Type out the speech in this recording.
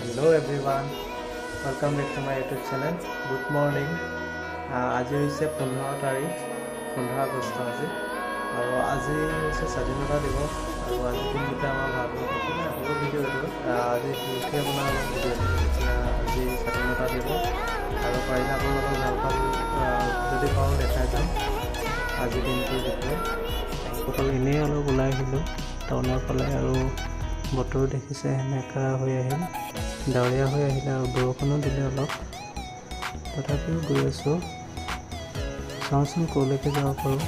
Hello everyone, welcome back to my YouTube channel. Good morning. আজি হৈছে 15 তাৰিখ 15 আগষ্ট আজি আৰু আজি হৈছে স্বাধীনতা দিৱস আৰু আজি দিনটোতে আমাৰ ভাৰতবৰ্ষত বহুত ভিডিঅ' এইটো আজি উঠি আপোনাৰ ভিডিঅ' আজি স্বাধীনতা দিৱস আৰু পাৰিলে আপোনালোকক ভাল যদি পাওঁ দেখাই যাম আজি দিনটোৰ বিষয়ে। সকলো এনেই অলপ ওলাই আহিলোঁ টাউনৰ ফালে আৰু বতৰ দেখিছে সেনেকা হৈ আহিল, ডাৱৰীয়া হৈ আহিলে আৰু বৰষুণো দিলে অলপ। তথাপিও গৈ আছোঁ, চাওঁচোন ক'লৈকে যাব পাৰোঁ।